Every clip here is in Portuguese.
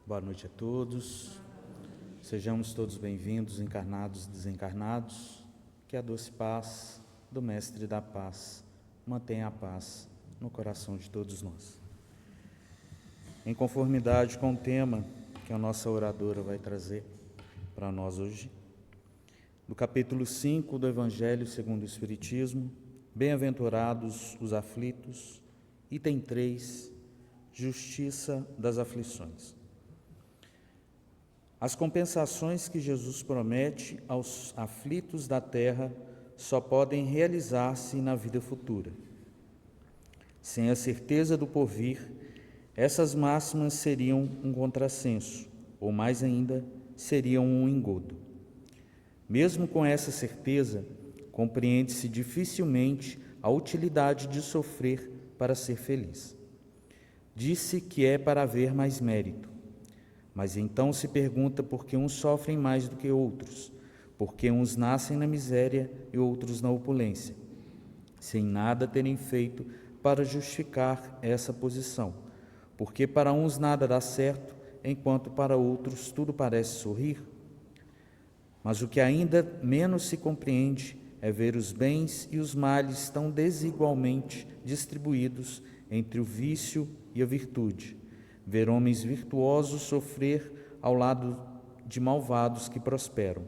Boa noite a todos. Sejamos todos bem-vindos, encarnados e desencarnados. Que a doce paz do Mestre da Paz mantenha a paz no coração de todos nós. Em conformidade com o tema que a nossa oradora vai trazer para nós hoje, do capítulo 5 do Evangelho segundo o Espiritismo, Bem-aventurados os aflitos, item 3, Justiça das aflições. As compensações que Jesus promete aos aflitos da terra só podem realizar-se na vida futura. Sem a certeza do porvir, essas máximas seriam um contrassenso, ou mais ainda, seriam um engodo. Mesmo com essa certeza, compreende-se dificilmente a utilidade de sofrer para ser feliz. Disse que é para haver mais mérito, mas então se pergunta por que uns sofrem mais do que outros, por que uns nascem na miséria e outros na opulência, sem nada terem feito para justificar essa posição, porque para uns nada dá certo, enquanto para outros tudo parece sorrir. Mas o que ainda menos se compreende é ver os bens e os males tão desigualmente distribuídos entre o vício e a virtude, ver homens virtuosos sofrer ao lado de malvados que prosperam.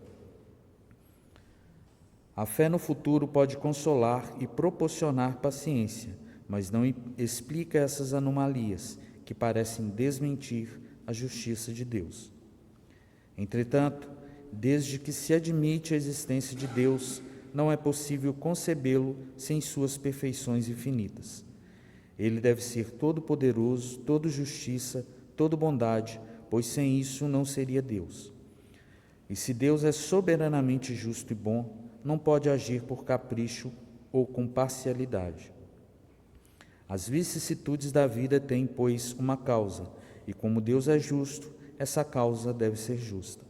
A fé no futuro pode consolar e proporcionar paciência, mas não explica essas anomalias que parecem desmentir a justiça de Deus. Entretanto, desde que se admite a existência de Deus, não é possível concebê-lo sem suas perfeições infinitas. Ele deve ser todo-poderoso, todo justiça, todo bondade, pois sem isso não seria Deus. E se Deus é soberanamente justo e bom, não pode agir por capricho ou com parcialidade. As vicissitudes da vida têm, pois, uma causa, e como Deus é justo, essa causa deve ser justa.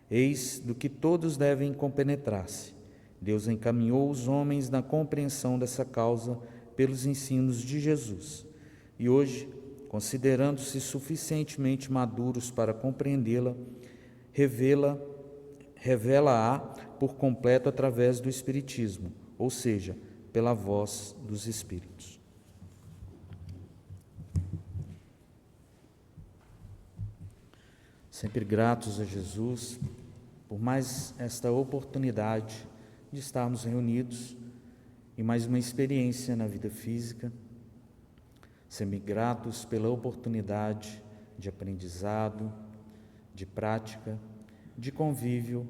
Eis do que todos devem compenetrar-se. Deus encaminhou os homens na compreensão dessa causa pelos ensinos de Jesus. E hoje, considerando-se suficientemente maduros para compreendê-la, revela-a por completo através do Espiritismo, ou seja, pela voz dos Espíritos. Sempre gratos a Jesus por mais esta oportunidade de estarmos reunidos em mais uma experiência na vida física, sempre gratos pela oportunidade de aprendizado, de prática, de convívio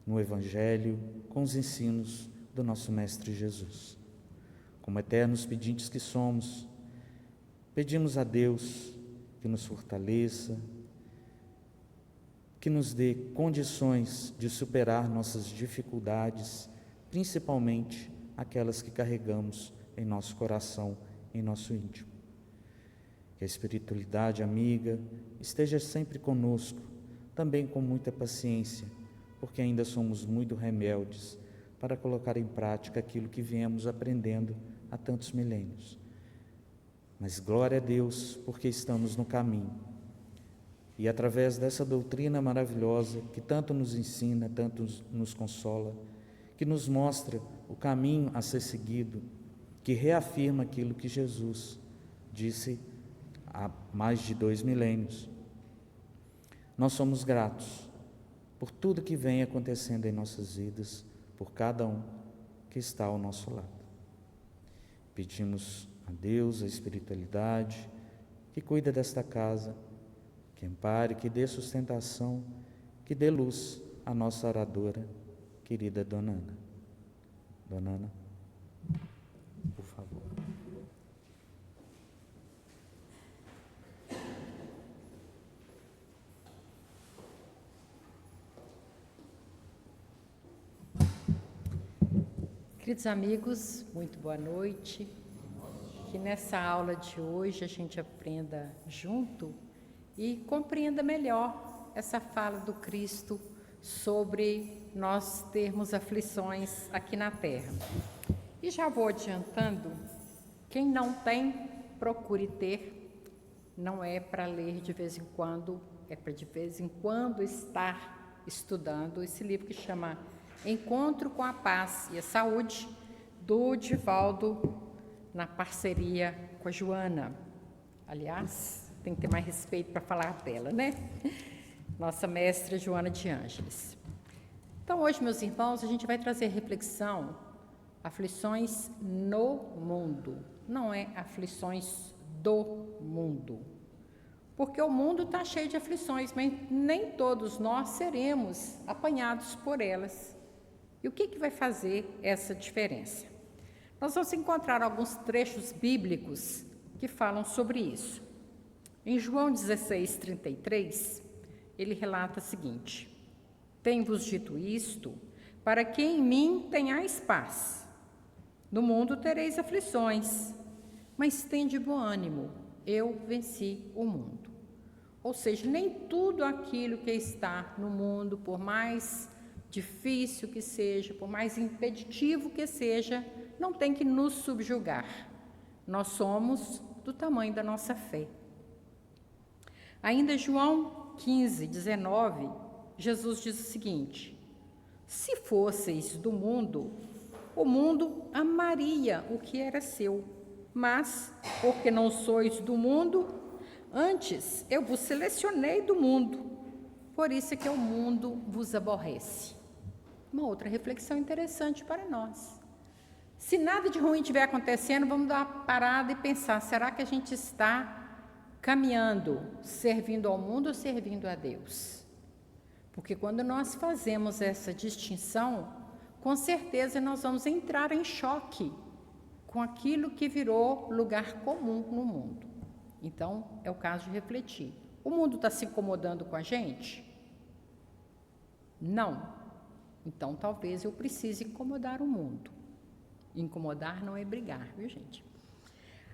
no Evangelho com os ensinos do nosso Mestre Jesus. Como eternos pedintes que somos, pedimos a Deus que nos fortaleça, que nos dê condições de superar nossas dificuldades, principalmente aquelas que carregamos em nosso coração, em nosso íntimo. Que a espiritualidade amiga esteja sempre conosco, também com muita paciência, porque ainda somos muito rebeldes para colocar em prática aquilo que viemos aprendendo há tantos milênios. Mas glória a Deus, porque estamos no caminho. E através dessa doutrina maravilhosa, que tanto nos ensina, tanto nos consola, que nos mostra o caminho a ser seguido, que reafirma aquilo que Jesus disse há mais de 2 milênios. Nós somos gratos por tudo que vem acontecendo em nossas vidas, por cada um que está ao nosso lado. Pedimos a Deus, a espiritualidade, que cuida desta casa, que ampare, que dê sustentação, que dê luz à nossa oradora, querida Dona Ana. Dona Ana, por favor. Queridos amigos, muito boa noite. Que nessa aula de hoje a gente aprenda junto e compreenda melhor essa fala do Cristo sobre nós termos aflições aqui na Terra. E já vou adiantando, quem não tem, procure ter, não é para ler de vez em quando, é para de vez em quando estar estudando esse livro que chama Encontro com a Paz e a Saúde, do Divaldo, na parceria com a Joana. Aliás, tem que ter mais respeito para falar dela, né? Nossa mestra Joana de Ângeles. Então, hoje, meus irmãos, a gente vai trazer reflexão, aflições no mundo, não é aflições do mundo. Porque o mundo está cheio de aflições, mas nem todos nós seremos apanhados por elas. E o que vai fazer essa diferença? Nós vamos encontrar alguns trechos bíblicos que falam sobre isso. Em João 16:33, ele relata o seguinte: tenho-vos dito isto, para que em mim tenhais paz. No mundo tereis aflições, mas tende bom ânimo, eu venci o mundo. Ou seja, nem tudo aquilo que está no mundo, por mais difícil que seja, por mais impeditivo que seja, não tem que nos subjugar. Nós somos do tamanho da nossa fé. Ainda João 15:19, Jesus diz o seguinte: se fosseis do mundo, o mundo amaria o que era seu, mas, porque não sois do mundo, antes eu vos selecionei do mundo, por isso é que o mundo vos aborrece. Uma outra reflexão interessante para nós. Se nada de ruim estiver acontecendo, vamos dar uma parada e pensar, será que a gente está caminhando, servindo ao mundo ou servindo a Deus? Porque quando nós fazemos essa distinção, com certeza nós vamos entrar em choque com aquilo que virou lugar comum no mundo. Então, é o caso de refletir. O mundo está se incomodando com a gente? Não. Então, talvez eu precise incomodar o mundo. Incomodar não é brigar, viu, gente?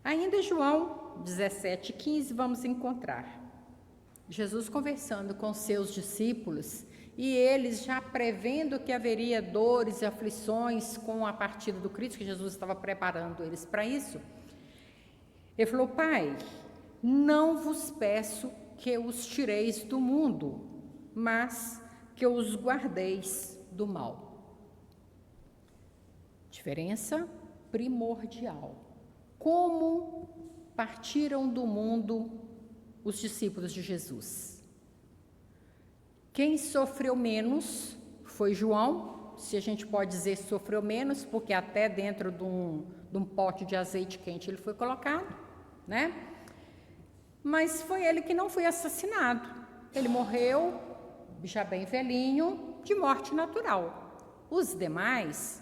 Ainda em João 17:15, vamos encontrar Jesus conversando com seus discípulos e eles já prevendo que haveria dores e aflições com a partida do Cristo, que Jesus estava preparando eles para isso. Ele falou: Pai, não vos peço que os tireis do mundo, mas que os guardeis do mal. Diferença primordial. Como partiram do mundo os discípulos de Jesus? Quem sofreu menos foi João, se a gente pode dizer sofreu menos, porque até dentro de um pote de azeite quente ele foi colocado, né? Mas foi ele que não foi assassinado. Ele morreu, já bem velhinho, de morte natural. Os demais,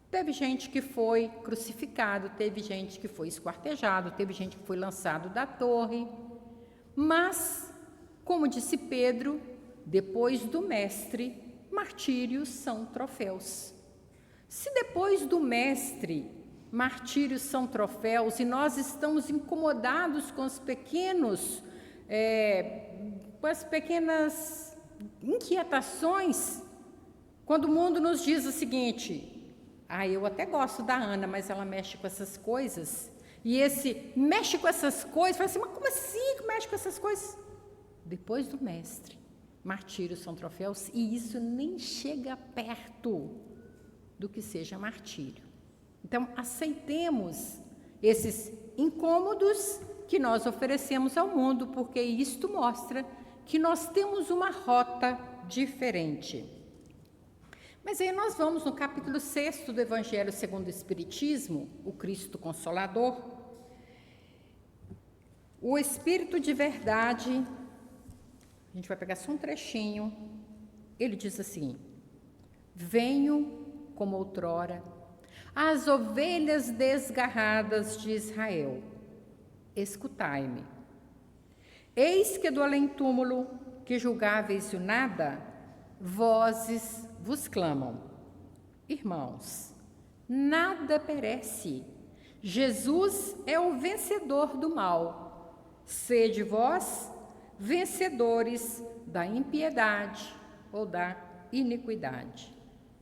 teve gente que foi crucificado, teve gente que foi esquartejado, teve gente que foi lançado da torre. Mas, como disse Pedro, depois do mestre, martírios são troféus. Se depois do mestre, martírios são troféus, e nós estamos incomodados com os pequenos, com as pequenas inquietações, quando o mundo nos diz o seguinte: eu até gosto da Ana, mas ela mexe com essas coisas, e esse mexe com essas coisas, fala assim, mas como assim que mexe com essas coisas? Depois do mestre, martírios são troféus, e isso nem chega perto do que seja martírio. Então, aceitemos esses incômodos que nós oferecemos ao mundo, porque isto mostra que nós temos uma rota diferente. Mas aí nós vamos no capítulo 6 do Evangelho segundo o Espiritismo, o Cristo Consolador. O Espírito de Verdade, a gente vai pegar só um trechinho, ele diz assim: venho como outrora, as ovelhas desgarradas de Israel, escutai-me. Eis que do além-túmulo, que julgáveis o nada, vozes vos clamam. Irmãos, nada perece. Jesus é o vencedor do mal. Sede vós vencedores da impiedade ou da iniquidade.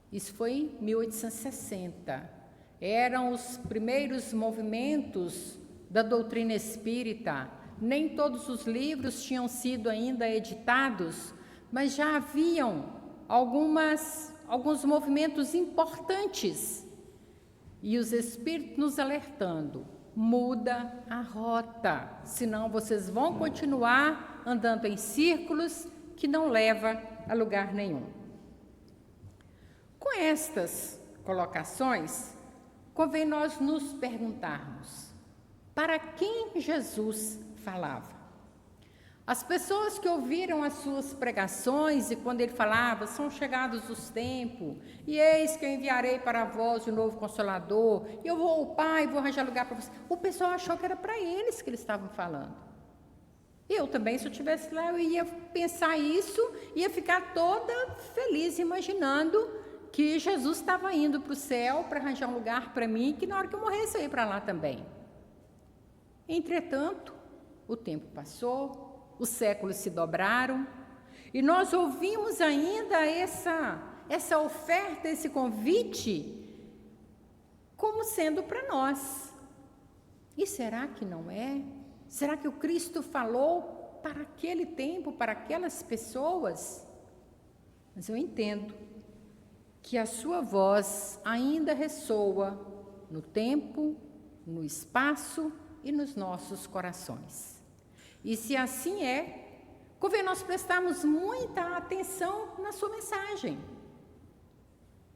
Isso foi em 1860. Eram os primeiros movimentos da doutrina espírita nem todos os livros tinham sido ainda editados, mas já haviam alguns movimentos importantes. E os Espíritos nos alertando: muda a rota, senão vocês vão continuar andando em círculos que não leva a lugar nenhum. Com estas colocações, convém nós nos perguntarmos: para quem Jesus falava? As pessoas que ouviram as suas pregações e quando ele falava: são chegados os tempos, e eis que eu enviarei para vós o novo Consolador, e eu vou ao Pai, vou arranjar lugar para vocês. O pessoal achou que era para eles que eles estavam falando. Eu também, se eu estivesse lá, eu ia pensar isso, ia ficar toda feliz imaginando que Jesus estava indo para o céu para arranjar um lugar para mim, que na hora que eu morresse eu ia para lá também. Entretanto, o tempo passou, os séculos se dobraram, e nós ouvimos ainda essa oferta, esse convite, como sendo para nós. E será que não é? Será que o Cristo falou para aquele tempo, para aquelas pessoas? Mas eu entendo que a sua voz ainda ressoa no tempo, no espaço e nos nossos corações. E se assim é, convém nós prestarmos muita atenção na sua mensagem.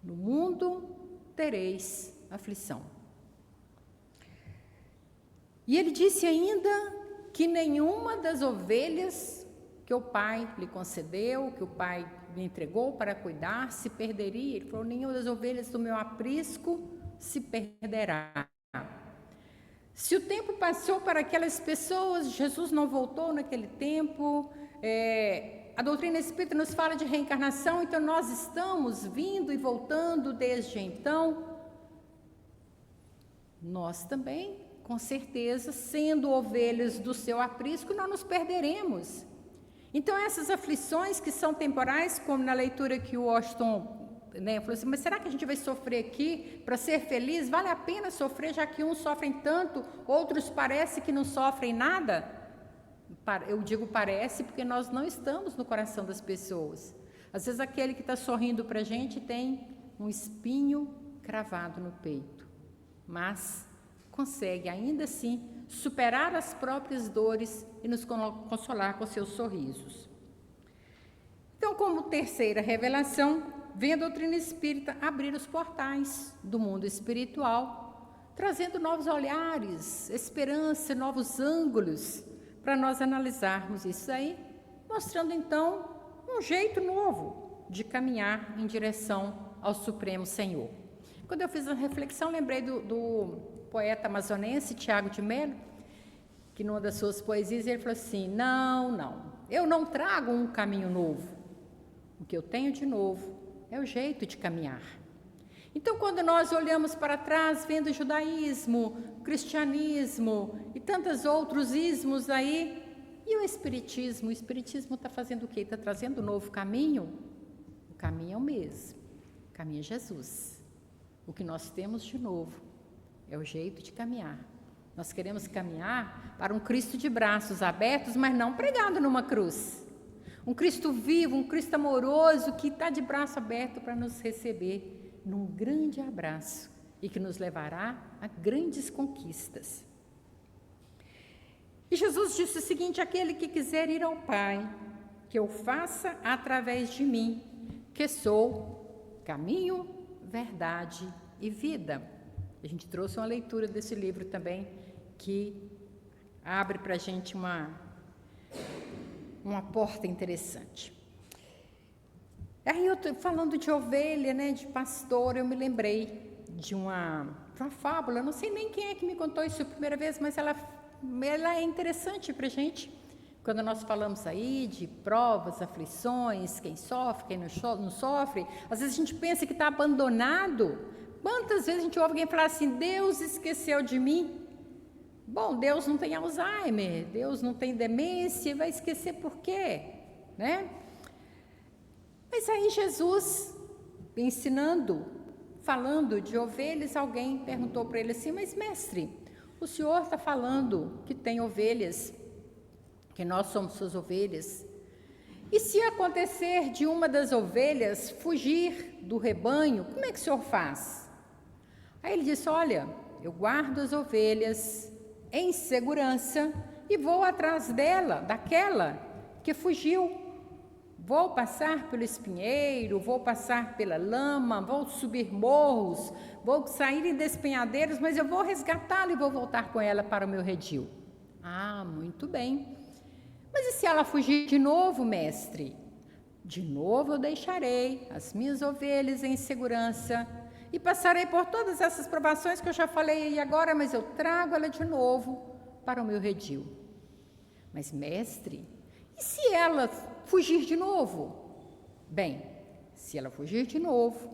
No mundo tereis aflição. E ele disse ainda que nenhuma das ovelhas que o Pai lhe concedeu, que o Pai lhe entregou para cuidar, se perderia. Ele falou: nenhuma das ovelhas do meu aprisco se perderá. Se o tempo passou para aquelas pessoas, Jesus não voltou naquele tempo, a doutrina espírita nos fala de reencarnação, então nós estamos vindo e voltando desde então. Nós também, com certeza, sendo ovelhas do seu aprisco, não nos perderemos. Então, essas aflições que são temporais, como na leitura que o Washington falou assim: mas será que a gente vai sofrer aqui para ser feliz? Vale a pena sofrer, já que uns sofrem tanto, outros parece que não sofrem nada? Eu digo parece porque nós não estamos no coração das pessoas. Às vezes aquele que está sorrindo para a gente tem um espinho cravado no peito, mas consegue ainda assim superar as próprias dores e nos consolar com seus sorrisos. Então, como terceira revelação, vem a doutrina espírita abrir os portais do mundo espiritual, trazendo novos olhares, esperança, novos ângulos, para nós analisarmos isso aí, mostrando então um jeito novo de caminhar em direção ao Supremo Senhor. Quando eu fiz a reflexão, lembrei do poeta amazonense Tiago de Mello, que numa das suas poesias ele falou assim: não, eu não trago um caminho novo, o que eu tenho de novo é o jeito de caminhar. Então, quando nós olhamos para trás, vendo o judaísmo, o cristianismo e tantos outros ismos aí, e o espiritismo está fazendo o quê? Está trazendo um novo caminho? O caminho é o mesmo, o caminho é Jesus. O que nós temos de novo é o jeito de caminhar. Nós queremos caminhar para um Cristo de braços abertos, mas não pregado numa cruz. Um Cristo vivo, um Cristo amoroso que está de braço aberto para nos receber num grande abraço e que nos levará a grandes conquistas. E Jesus disse o seguinte: aquele que quiser ir ao Pai, que o faça através de mim, que sou caminho, verdade e vida. A gente trouxe uma leitura desse livro também, que abre para a gente uma porta interessante. Aí eu estou falando de ovelha, de pastor, eu me lembrei de uma fábula, não sei nem quem é que me contou isso a primeira vez, mas ela é interessante para a gente. Quando nós falamos aí de provas, aflições, quem sofre, quem não sofre, às vezes a gente pensa que está abandonado. Quantas vezes a gente ouve alguém falar assim: Deus esqueceu de mim? Bom, Deus não tem Alzheimer, Deus não tem demência, vai esquecer por quê? Mas aí Jesus, ensinando, falando de ovelhas, alguém perguntou para ele assim: mas mestre, o senhor está falando que tem ovelhas porque nós somos suas ovelhas. E se acontecer de uma das ovelhas fugir do rebanho, como é que o senhor faz? Aí ele disse: olha, eu guardo as ovelhas em segurança e vou atrás daquela que fugiu. Vou passar pelo espinheiro, vou passar pela lama, vou subir morros, vou sair em despenhadeiros, mas eu vou resgatá-la e vou voltar com ela para o meu redil. Ah, muito bem. Mas e se ela fugir de novo, mestre? De novo eu deixarei as minhas ovelhas em segurança e passarei por todas essas provações que eu já falei aí agora, mas eu trago ela de novo para o meu redil. Mas, mestre, e se ela fugir de novo? Bem, se ela fugir de novo,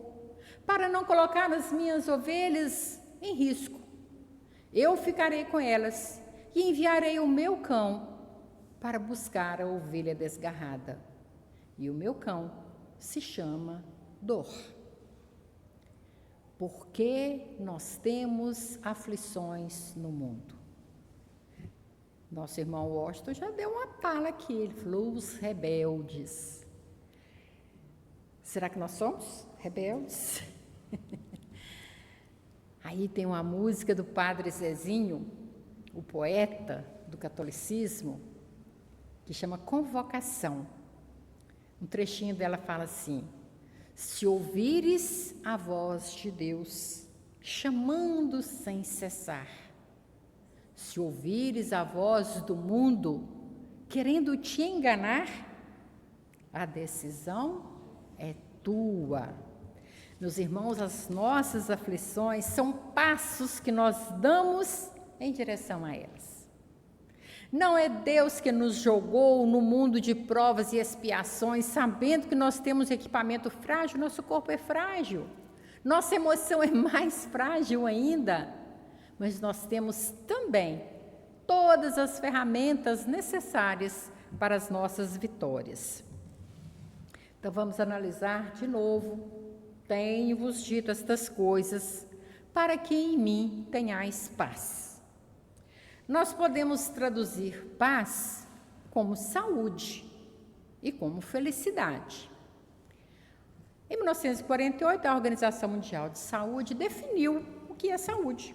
para não colocar as minhas ovelhas em risco, eu ficarei com elas e enviarei o meu cão para buscar a ovelha desgarrada. E o meu cão se chama Dor. Porque nós temos aflições no mundo. Nosso irmão Washington já deu uma pala aqui, ele falou: os rebeldes. Será que nós somos rebeldes? Aí tem uma música do Padre Zezinho, o poeta do catolicismo, que chama Convocação. Um trechinho dela fala assim: se ouvires a voz de Deus, chamando sem cessar, se ouvires a voz do mundo, querendo te enganar, a decisão é tua. Meus irmãos, as nossas aflições são passos que nós damos em direção a elas. Não é Deus que nos jogou no mundo de provas e expiações, sabendo que nós temos equipamento frágil, nosso corpo é frágil, nossa emoção é mais frágil ainda, mas nós temos também todas as ferramentas necessárias para as nossas vitórias. Então vamos analisar de novo. Tenho-vos dito estas coisas, para que em mim tenhais paz. Nós podemos traduzir paz como saúde e como felicidade. Em 1948, a Organização Mundial de Saúde definiu o que é saúde: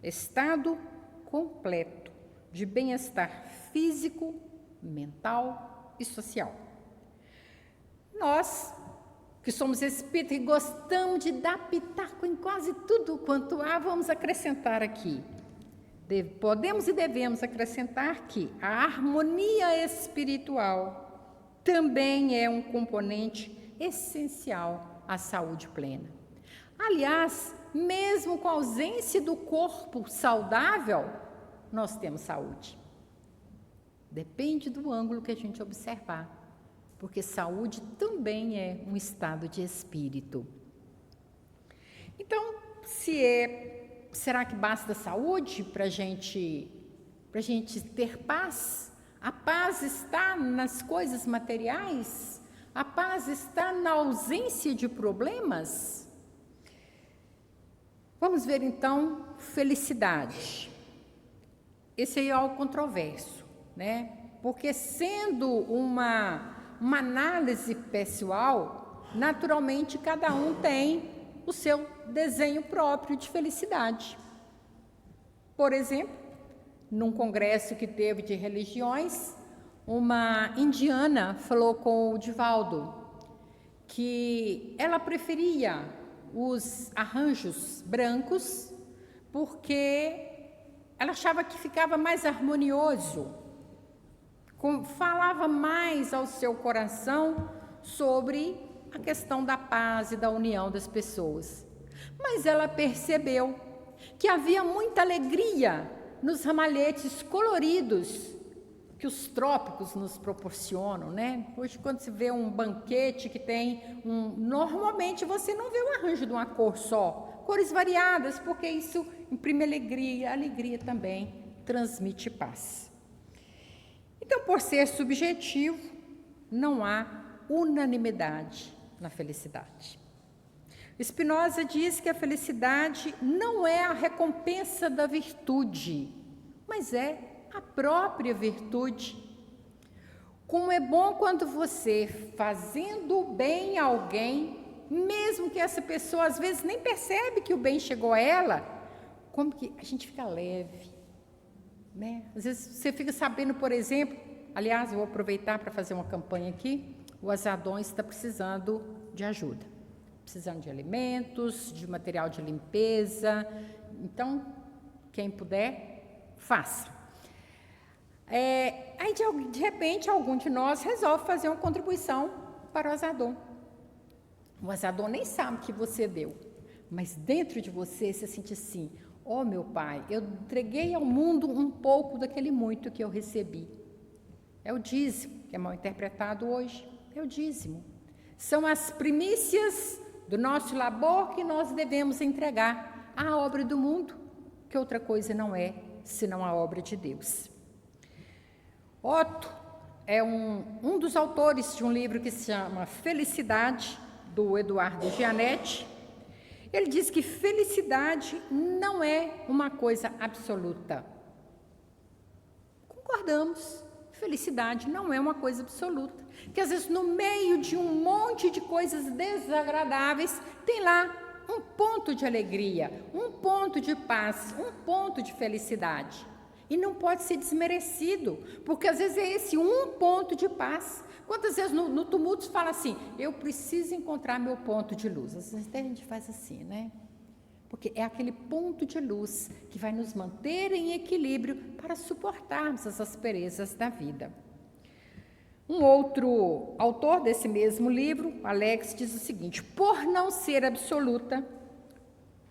estado completo de bem-estar físico, mental e social. Nós, que somos espíritas e gostamos de dar pitaco em quase tudo quanto há, vamos acrescentar aqui. Podemos e devemos acrescentar que a harmonia espiritual também é um componente essencial à saúde plena. Aliás, mesmo com a ausência do corpo saudável, nós temos saúde. Depende do ângulo que a gente observar, porque saúde também é um estado de espírito. Então, será que basta saúde para a gente ter paz? A paz está nas coisas materiais? A paz está na ausência de problemas? Vamos ver então felicidade. Esse aí é algo controverso, né? Porque sendo uma análise pessoal, naturalmente cada um tem o seu desenho próprio de felicidade. Por exemplo, num congresso que teve de religiões, uma indiana falou com o Divaldo que ela preferia os arranjos brancos porque ela achava que ficava mais harmonioso, falava mais ao seu coração sobre a questão da paz e da união das pessoas. Mas ela percebeu que havia muita alegria nos ramalhetes coloridos que os trópicos nos proporcionam, né? Hoje, quando se vê um banquete que tem normalmente você não vê o arranjo de uma cor só, cores variadas, porque isso imprime alegria, a alegria também transmite paz. Então, por ser subjetivo, não há unanimidade na felicidade. Spinoza diz que a felicidade não é a recompensa da virtude, mas é a própria virtude Como é bom quando você, fazendo o bem a alguém, mesmo que essa pessoa às vezes nem percebe que o bem chegou a ela, como que a gente fica leve, né? Às vezes você fica sabendo, por exemplo, aliás, eu vou aproveitar para fazer uma campanha aqui, o Azadon está precisando de ajuda, precisando de alimentos, de material de limpeza, então, quem puder, faça. Aí, de repente, algum de nós resolve fazer uma contribuição para o Azadon. O Azadon nem sabe que você deu, mas dentro de você sente assim, ó meu Pai, eu entreguei ao mundo um pouco daquele muito que eu recebi. É o dízimo, que é mal interpretado hoje, é o dízimo. São as primícias do nosso labor que nós devemos entregar à obra do mundo, que outra coisa não é, senão a obra de Deus. Otto é um dos autores de um livro que se chama Felicidade, do Eduardo Gianetti. Ele diz que felicidade não é uma coisa absoluta. Concordamos, felicidade não é uma coisa absoluta. Que às vezes no meio de um monte de coisas desagradáveis, tem lá um ponto de alegria, um ponto de paz, um ponto de felicidade. E não pode ser desmerecido, porque às vezes é esse um ponto de paz. Quantas vezes no tumulto se fala assim, eu preciso encontrar meu ponto de luz. Às vezes até a gente faz assim, né? Porque é aquele ponto de luz que vai nos manter em equilíbrio para suportarmos as asperezas da vida. Um outro autor desse mesmo livro, Alex, diz o seguinte, por não ser absoluta,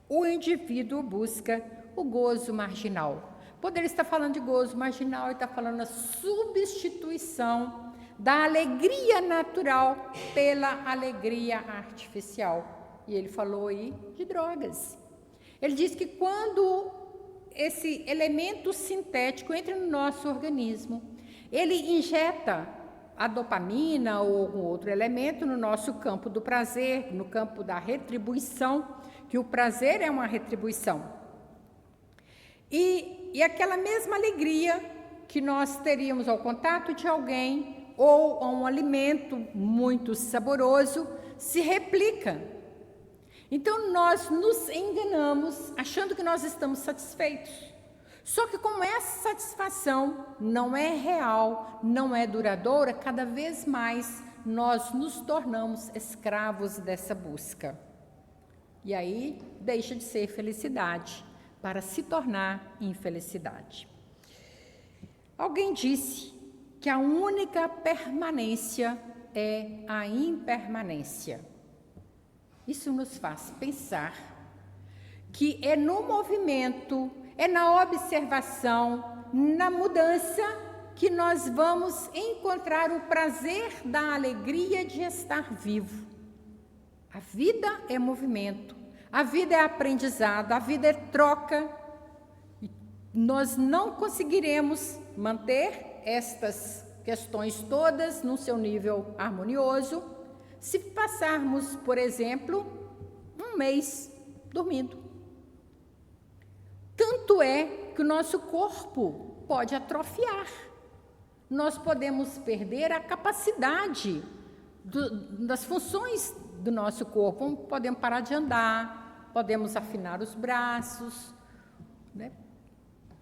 o indivíduo busca o gozo marginal. Poderia estar falando de gozo marginal e está falando da substituição da alegria natural pela alegria artificial. E ele falou aí de drogas. Ele diz que quando esse elemento sintético entra no nosso organismo, ele injeta a dopamina ou algum outro elemento no nosso campo do prazer, no campo da retribuição, que o prazer é uma retribuição. E aquela mesma alegria que nós teríamos ao contato de alguém ou a um alimento muito saboroso se replica. Então, nós nos enganamos achando que nós estamos satisfeitos. Só que como essa satisfação não é real, não é duradoura, cada vez mais nós nos tornamos escravos dessa busca. E aí deixa de ser felicidade para se tornar infelicidade. Alguém disse que a única permanência é a impermanência. Isso nos faz pensar que é no movimento, é na observação, na mudança, que nós vamos encontrar o prazer da alegria de estar vivo. A vida é movimento, a vida é aprendizado, a vida é troca. E nós não conseguiremos manter estas questões todas no seu nível harmonioso se passarmos, por exemplo, um mês dormindo. Tanto é que o nosso corpo pode atrofiar. Nós podemos perder a capacidade das funções do nosso corpo. Podemos parar de andar, podemos afinar os braços, né?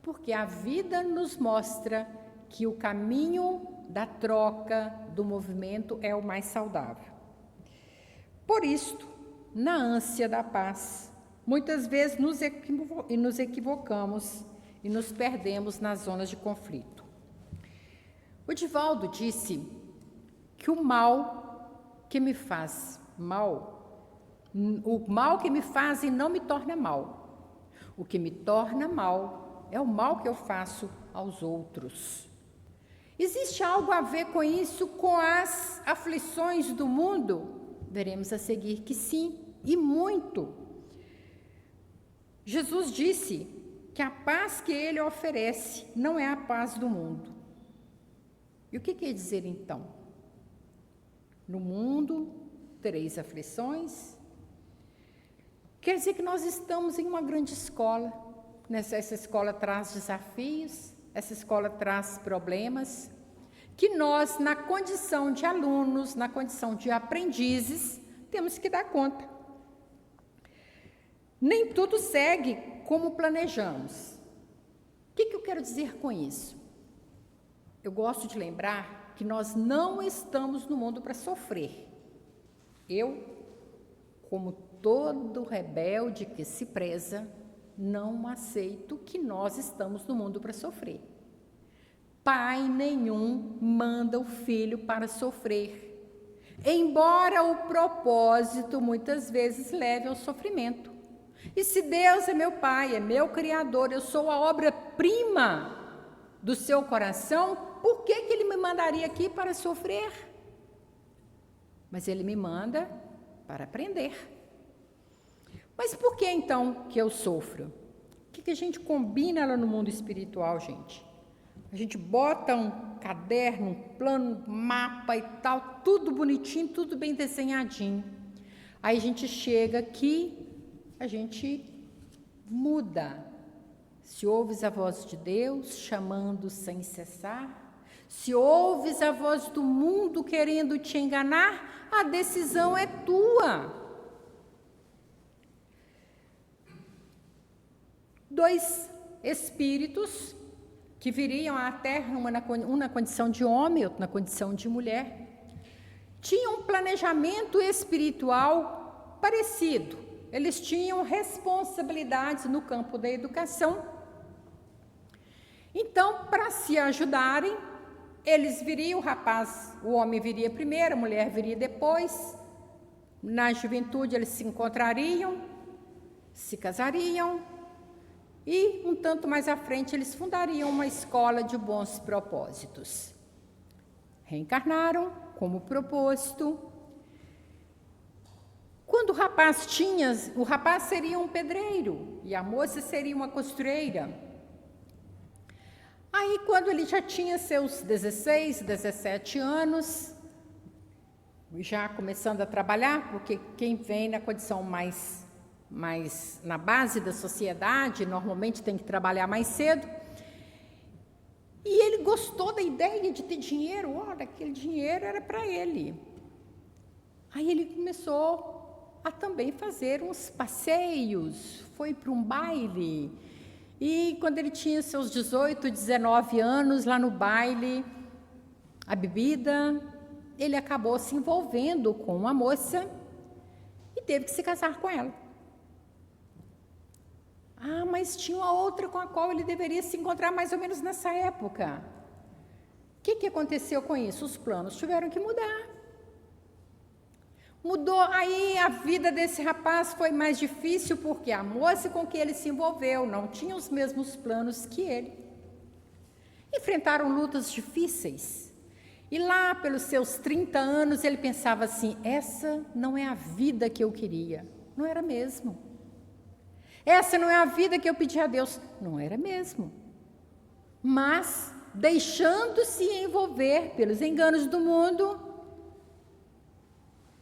Porque a vida nos mostra que o caminho da troca, do movimento, é o mais saudável. Por isto, na ânsia da paz, muitas vezes nos equivocamos e nos perdemos nas zonas de conflito. O Divaldo disse que o mal que me faz mal, o mal que me faz e não me torna mal. O que me torna mal é o mal que eu faço aos outros. Existe algo a ver com isso, com as aflições do mundo? Veremos a seguir que sim, e muito. Jesus disse que a paz que ele oferece não é a paz do mundo. E o que quer dizer então? No mundo tereis aflições. Quer dizer que nós estamos em uma grande escola. Essa escola traz desafios, essa escola traz problemas, que nós, na condição de alunos, na condição de aprendizes, temos que dar conta. Nem tudo segue como planejamos. O que eu quero dizer com isso? Eu gosto de lembrar que nós não estamos no mundo para sofrer. Eu, como todo rebelde que se preza, não aceito que nós estamos no mundo para sofrer. Pai nenhum manda o filho para sofrer, embora o propósito muitas vezes leve ao sofrimento. E se Deus é meu Pai, é meu Criador, eu sou a obra-prima do seu coração, por que Ele me mandaria aqui para sofrer? Mas Ele me manda para aprender. Mas por que então que eu sofro? O que a gente combina lá no mundo espiritual, gente? A gente bota um caderno, um plano, um mapa e tal, tudo bonitinho, tudo bem desenhadinho. Aí a gente chega aqui, a gente muda. Se ouves a voz de Deus chamando sem cessar, se ouves a voz do mundo querendo te enganar, a decisão é tua. 2 espíritos que viriam à Terra, um na condição de homem, outro na condição de mulher, tinham um planejamento espiritual parecido. Eles tinham responsabilidades no campo da educação. Então, para se ajudarem, eles viriam, o homem viria primeiro, a mulher viria depois. Na juventude eles se encontrariam, se casariam, e um tanto mais à frente eles fundariam uma escola de bons propósitos. Reencarnaram como propósito. Quando o rapaz seria um pedreiro e a moça seria uma costureira. Aí, quando ele já tinha seus 16, 17 anos, já começando a trabalhar, porque quem vem na condição mais na base da sociedade, normalmente tem que trabalhar mais cedo. E ele gostou da ideia de ter dinheiro, aquele dinheiro era para ele. Aí ele começou a também fazer uns passeios, foi para um baile. E quando ele tinha seus 18, 19 anos, lá no baile, a bebida, ele acabou se envolvendo com uma moça e teve que se casar com ela. Mas tinha uma outra com a qual ele deveria se encontrar mais ou menos nessa época. O que aconteceu com isso? Os planos tiveram que mudar. Mudou, aí a vida desse rapaz foi mais difícil, porque a moça com que ele se envolveu não tinha os mesmos planos que ele. Enfrentaram lutas difíceis. E lá, pelos seus 30 anos, ele pensava assim, essa não é a vida que eu queria. Não era mesmo. Essa não é a vida que eu pedi a Deus. Não era mesmo. Mas, deixando-se envolver pelos enganos do mundo,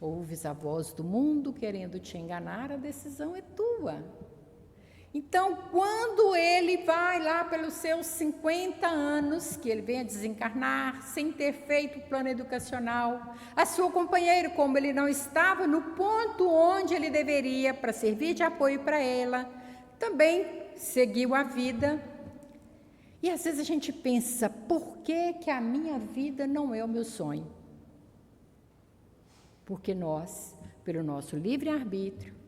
ouves a voz do mundo querendo te enganar, a decisão é tua. Então, quando ele vai lá pelos seus 50 anos, que ele vem a desencarnar, sem ter feito o plano educacional, a sua companheira, como ele não estava no ponto onde ele deveria para servir de apoio para ela, também seguiu a vida. E às vezes a gente pensa, por que a minha vida não é o meu sonho? Porque nós, pelo nosso livre-arbítrio,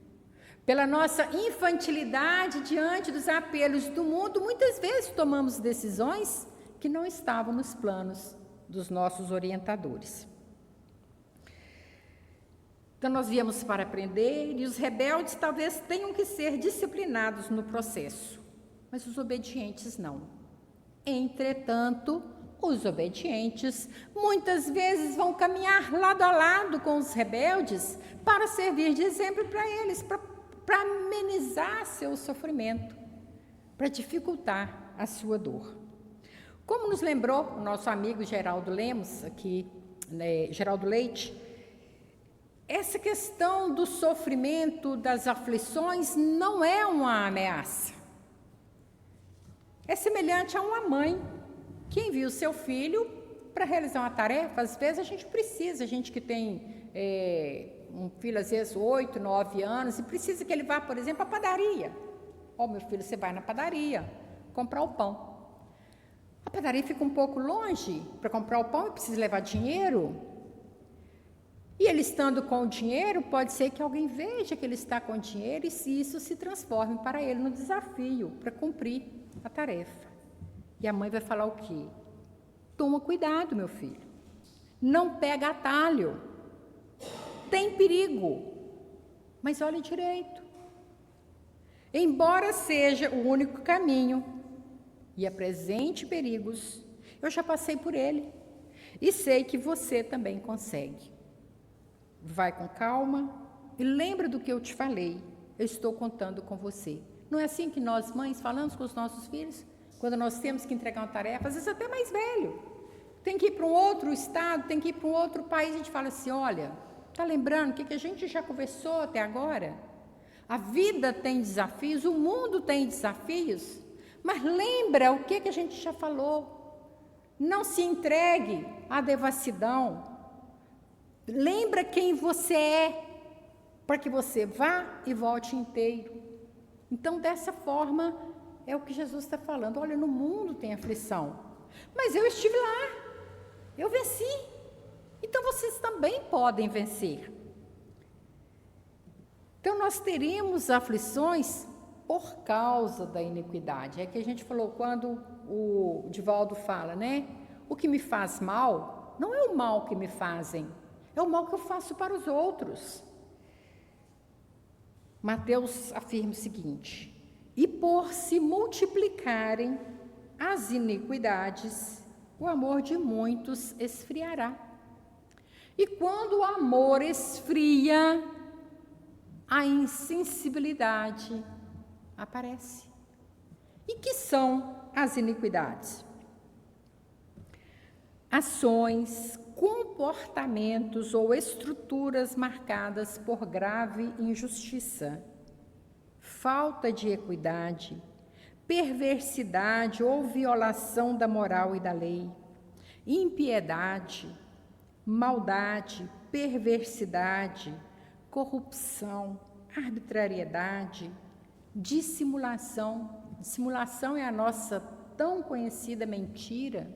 pela nossa infantilidade diante dos apelos do mundo, muitas vezes tomamos decisões que não estavam nos planos dos nossos orientadores. Então, nós viemos para aprender e os rebeldes talvez tenham que ser disciplinados no processo, mas os obedientes não. Entretanto, os obedientes muitas vezes vão caminhar lado a lado com os rebeldes para servir de exemplo para eles, para amenizar seu sofrimento, para dificultar a sua dor. Como nos lembrou o nosso amigo Geraldo Lemos, aqui, Geraldo Leite, essa questão do sofrimento, das aflições, não é uma ameaça. É semelhante a uma mãe que envia o seu filho para realizar uma tarefa, às vezes a gente precisa, a gente que tem um filho, às vezes 8, 9 anos, e precisa que ele vá, por exemplo, à padaria. Meu filho, você vai na padaria comprar o pão. A padaria fica um pouco longe para comprar o pão e precisa levar dinheiro. E ele estando com o dinheiro, pode ser que alguém veja que ele está com o dinheiro e se isso se transforme para ele no desafio para cumprir a tarefa. E a mãe vai falar o quê? Toma cuidado, meu filho. Não pega atalho. Tem perigo. Mas olhe direito. Embora seja o único caminho e apresente perigos, eu já passei por ele e sei que você também consegue. Vai com calma e lembra do que eu te falei. Eu estou contando com você. Não é assim que nós, mães, falamos com os nossos filhos? Quando nós temos que entregar uma tarefa, às vezes até mais velho. Tem que ir para um outro estado, tem que ir para um outro país. A gente fala assim, olha, está lembrando o que a gente já conversou até agora? A vida tem desafios, o mundo tem desafios, mas lembra o que a gente já falou. Não se entregue à devassidão. Lembra quem você é, para que você vá e volte inteiro. Então, dessa forma, é o que Jesus está falando. Olha, no mundo tem aflição, mas eu estive lá, eu venci. Então, vocês também podem vencer. Então, nós teremos aflições por causa da iniquidade. É que a gente falou quando o Divaldo fala, né? O que me faz mal, não é o mal que me fazem, é o mal que eu faço para os outros. Mateus afirma o seguinte: e por se multiplicarem as iniquidades, o amor de muitos esfriará. E quando o amor esfria, a insensibilidade aparece. E que são as iniquidades? Ações, comportamentos ou estruturas marcadas por grave injustiça, falta de equidade, perversidade ou violação da moral e da lei, impiedade, maldade, perversidade, corrupção, arbitrariedade, dissimulação. Dissimulação é a nossa tão conhecida mentira,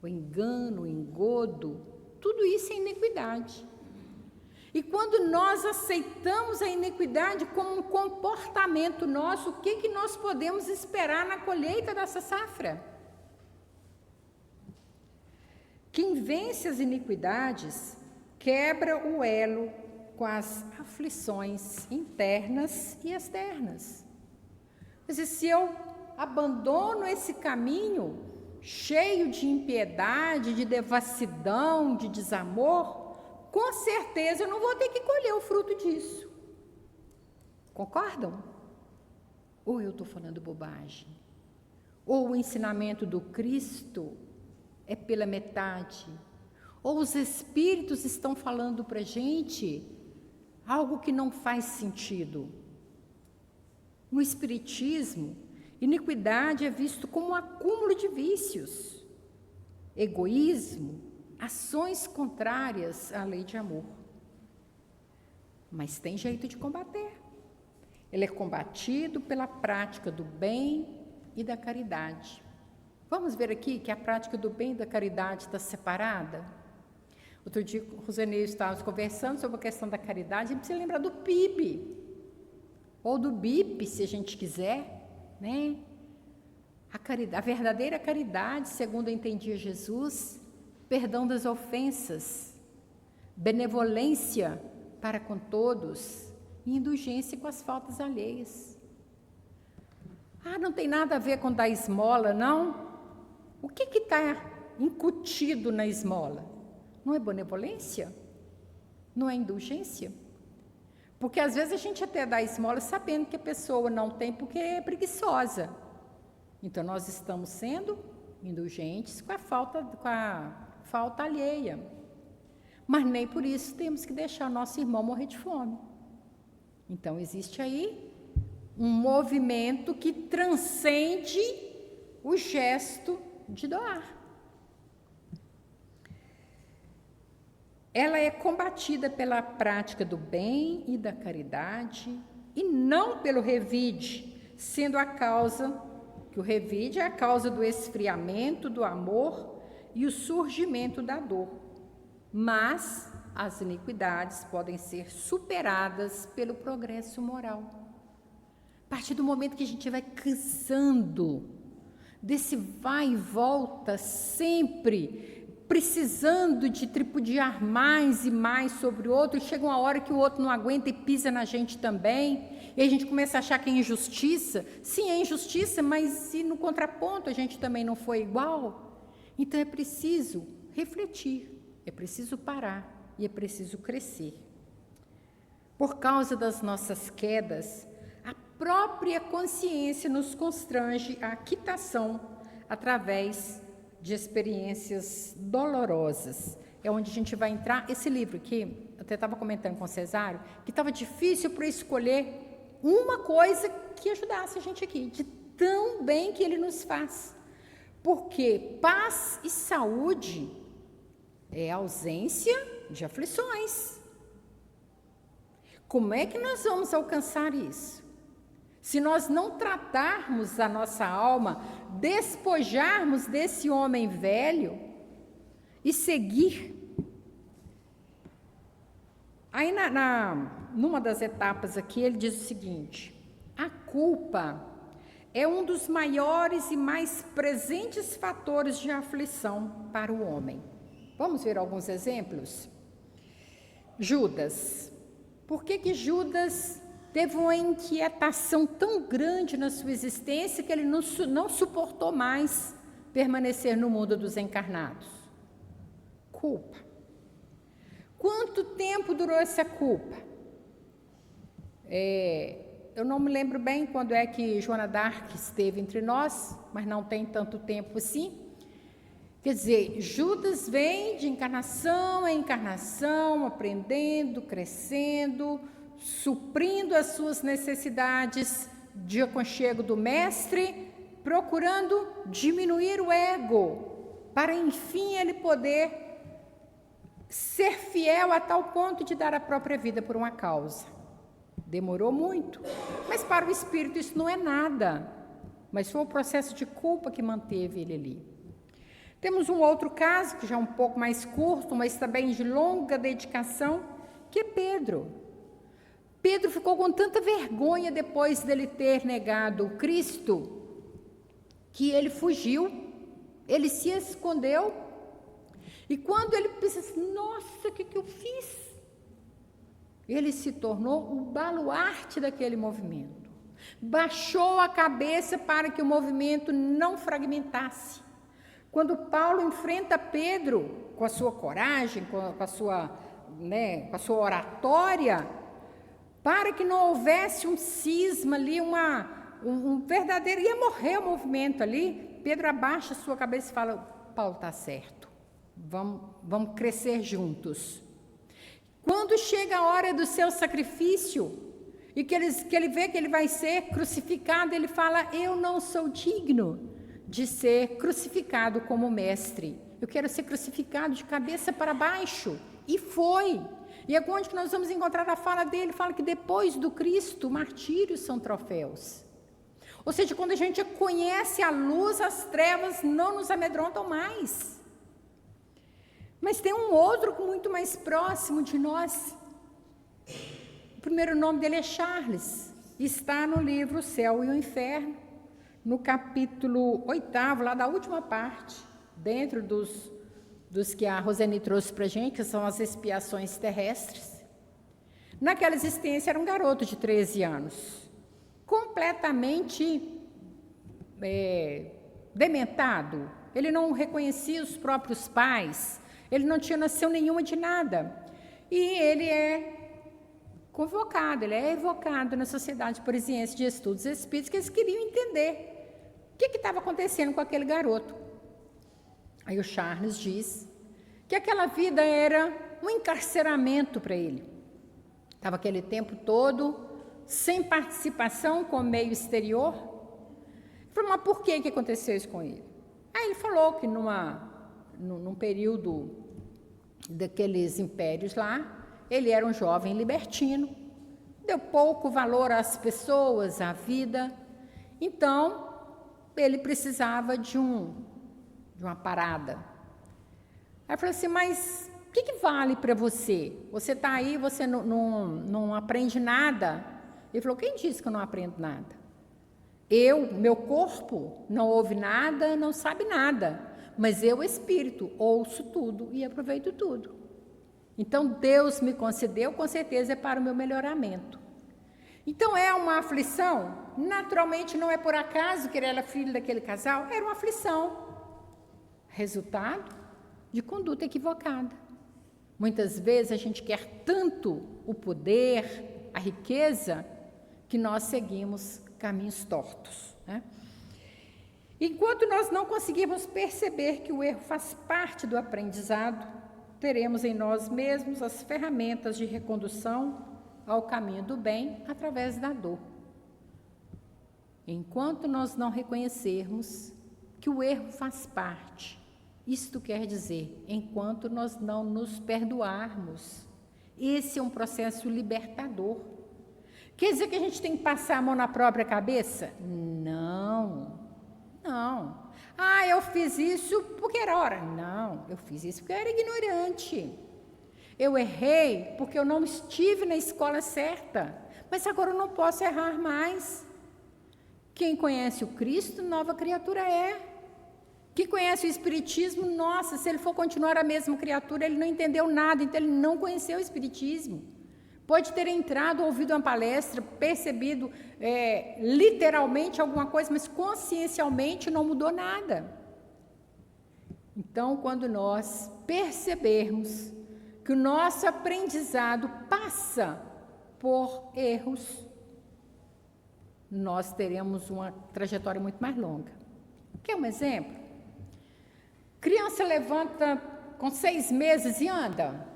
o engano, o engodo, tudo isso é iniquidade. E quando nós aceitamos a iniquidade como um comportamento nosso, o que nós podemos esperar na colheita dessa safra? Quem vence as iniquidades quebra o elo com as aflições internas e externas. Mas se eu abandono esse caminho cheio de impiedade, de devassidão, de desamor, com certeza eu não vou ter que colher o fruto disso. Concordam? Ou eu estou falando bobagem? Ou o ensinamento do Cristo é pela metade? Ou os Espíritos estão falando para a gente algo que não faz sentido? No Espiritismo, iniquidade é visto como um acúmulo de vícios, egoísmo, ações contrárias à lei de amor. Mas tem jeito de combater. Ele é combatido pela prática do bem e da caridade. Vamos ver aqui que a prática do bem e da caridade está separada? Outro dia, o Rosenei estávamos conversando sobre a questão da caridade, a gente precisa lembrar do PIB, ou do BIP, se a gente quiser, né? A verdadeira caridade, segundo entendia Jesus, perdão das ofensas, benevolência para com todos e indulgência com as faltas alheias. Não tem nada a ver com dar esmola, não? O que está incutido na esmola? Não é benevolência? Não é indulgência? Porque às vezes a gente até dá esmola sabendo que a pessoa não tem porque é preguiçosa. Então nós estamos sendo indulgentes com a falta alheia. Mas nem por isso temos que deixar o nosso irmão morrer de fome. Então existe aí um movimento que transcende o gesto de doar. ela é combatida pela prática do bem e da caridade e não pelo revide, sendo a causa, que o revide é a causa do esfriamento do amor e o surgimento da dor. Mas as iniquidades podem ser superadas pelo progresso moral. A partir do momento que a gente vai cansando desse vai e volta sempre, precisando de tripudiar mais e mais sobre o outro, e chega uma hora que o outro não aguenta e pisa na gente também, e a gente começa a achar que é injustiça. Sim, é injustiça, mas se no contraponto a gente também não foi igual, então é preciso refletir, é preciso parar e é preciso crescer. Por causa das nossas quedas, a própria consciência nos constrange à quitação através de experiências dolorosas. É onde a gente vai entrar. Esse livro aqui, eu até estava comentando com o Cesário, que estava difícil para escolher uma coisa que ajudasse a gente aqui, de tão bem que ele nos faz. Porque paz e saúde é ausência de aflições. Como é que nós vamos alcançar isso? Se nós não tratarmos a nossa alma, despojarmos desse homem velho e seguir. Aí, numa das etapas aqui, ele diz o seguinte: a culpa é um dos maiores e mais presentes fatores de aflição para o homem. Vamos ver alguns exemplos? Judas. Por que Judas teve uma inquietação tão grande na sua existência que ele não suportou mais permanecer no mundo dos encarnados? Culpa. Quanto tempo durou essa culpa? Eu não me lembro bem quando é que Joana d'Arc esteve entre nós, mas não tem tanto tempo assim. Quer dizer, Judas vem de encarnação em encarnação, aprendendo, crescendo, suprindo as suas necessidades de aconchego do mestre, procurando diminuir o ego, para enfim ele poder ser fiel a tal ponto de dar a própria vida por uma causa. Demorou muito, mas para o espírito isso não é nada, mas foi o processo de culpa que manteve ele ali. Temos um outro caso, que já é um pouco mais curto, mas também de longa dedicação, que é Pedro. Pedro ficou com tanta vergonha depois dele ter negado o Cristo, que ele fugiu, ele se escondeu, e quando ele pensa assim, nossa, o que eu fiz? Ele se tornou o baluarte daquele movimento, baixou a cabeça para que o movimento não fragmentasse. Quando Paulo enfrenta Pedro com a sua coragem, com a sua oratória, para que não houvesse um cisma ali, um verdadeiro, ia morrer o movimento ali, Pedro abaixa a sua cabeça e fala, Paulo está certo, vamos crescer juntos. Quando chega a hora do seu sacrifício, e que ele vê que ele vai ser crucificado, ele fala, eu não sou digno de ser crucificado como mestre, eu quero ser crucificado de cabeça para baixo, e foi. E é onde que nós vamos encontrar a fala dele, fala que depois do Cristo, martírios são troféus. Ou seja, quando a gente conhece a luz, as trevas não nos amedrontam mais. Mas tem um outro muito mais próximo de nós. O primeiro nome dele é Charles, está no livro O Céu e o Inferno, no capítulo 8º, lá da última parte, dentro dos que a Roseni trouxe para a gente, que são as expiações terrestres. Naquela existência era um garoto de 13 anos, completamente dementado. Ele não reconhecia os próprios pais, ele não tinha noção nenhuma de nada. E ele é convocado, ele é evocado na Sociedade Parisiense de Estudos Espíritas, que eles queriam entender o que estava acontecendo com aquele garoto. Aí o Charles diz que aquela vida era um encarceramento para ele. Estava aquele tempo todo sem participação com o meio exterior. Ele falou, mas por que aconteceu isso com ele? Aí ele falou que num período daqueles impérios lá, ele era um jovem libertino, deu pouco valor às pessoas, à vida, então ele precisava de uma parada. Aí falou assim, mas o que vale para você? Você está aí, você não aprende nada. Ele falou, quem disse que eu não aprendo nada? Meu corpo, não ouve nada, não sabe nada, mas eu, espírito, ouço tudo e aproveito tudo. Então, Deus me concedeu, com certeza é para o meu melhoramento. Então, é uma aflição? Naturalmente, não é por acaso que ele era filho daquele casal, era uma aflição. Resultado de conduta equivocada. Muitas vezes a gente quer tanto o poder, a riqueza, que nós seguimos caminhos tortos, né? Enquanto nós não conseguirmos perceber que o erro faz parte do aprendizado, teremos em nós mesmos as ferramentas de recondução ao caminho do bem através da dor. Enquanto nós não reconhecermos que o erro faz parte, isto quer dizer, enquanto nós não nos perdoarmos, esse é um processo libertador. Quer dizer que a gente tem que passar a mão na própria cabeça? Não. Ah, eu fiz isso porque era hora. Não, eu fiz isso porque eu era ignorante. Eu errei porque eu não estive na escola certa. Mas agora eu não posso errar mais. Quem conhece o Cristo, nova criatura é. Quem conhece o Espiritismo, nossa, se ele for continuar a mesma criatura, ele não entendeu nada, então ele não conheceu o Espiritismo. Pode ter entrado, ouvido uma palestra, percebido literalmente alguma coisa, mas consciencialmente não mudou nada. Então, quando nós percebermos que o nosso aprendizado passa por erros, nós teremos uma trajetória muito mais longa. Quer um exemplo? Criança levanta com 6 meses e anda?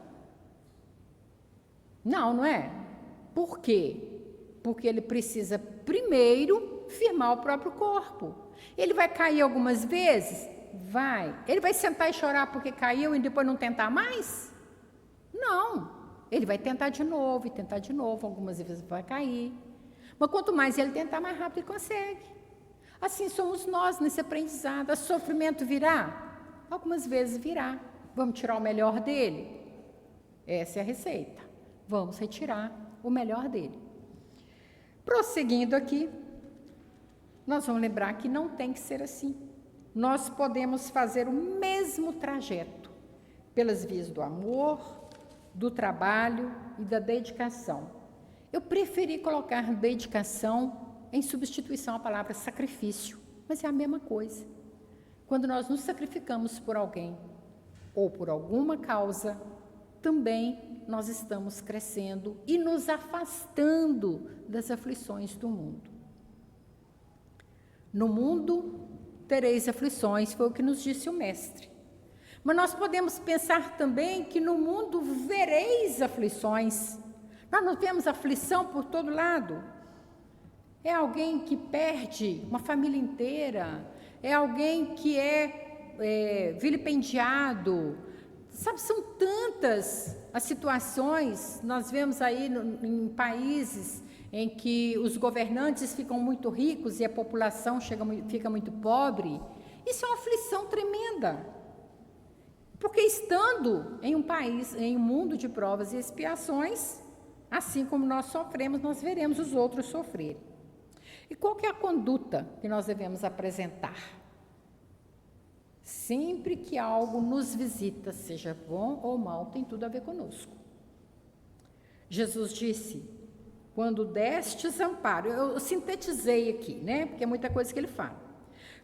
Não é? Por quê? Porque ele precisa primeiro firmar o próprio corpo. Ele vai cair algumas vezes? Vai. Ele vai sentar e chorar porque caiu e depois não tentar mais? Não. Ele vai tentar de novo e tentar de novo. Algumas vezes vai cair. Mas quanto mais ele tentar, mais rápido ele consegue. Assim somos nós nesse aprendizado. O sofrimento virá? Algumas vezes virá. Vamos tirar o melhor dele? Essa é a receita. Vamos retirar o melhor dele. Prosseguindo aqui, nós vamos lembrar que não tem que ser assim. Nós podemos fazer o mesmo trajeto pelas vias do amor, do trabalho e da dedicação. Eu preferi colocar dedicação em substituição à palavra sacrifício, mas é a mesma coisa. Quando nós nos sacrificamos por alguém ou por alguma causa, também nós estamos crescendo e nos afastando das aflições do mundo. No mundo tereis aflições, foi o que nos disse o Mestre. Mas nós podemos pensar também que no mundo vereis aflições. Nós não vemos aflição por todo lado. É alguém que perde uma família inteira, é alguém que é vilipendiado. Sabe, são tantas as situações, nós vemos aí em países em que os governantes ficam muito ricos e a população fica muito pobre. Isso é uma aflição tremenda. Porque estando em um país, em um mundo de provas e expiações, assim como nós sofremos, nós veremos os outros sofrerem. E qual que é a conduta que nós devemos apresentar? Sempre que algo nos visita, seja bom ou mal, tem tudo a ver conosco. Jesus disse, quando destes amparo, eu sintetizei aqui, né? Porque é muita coisa que ele fala.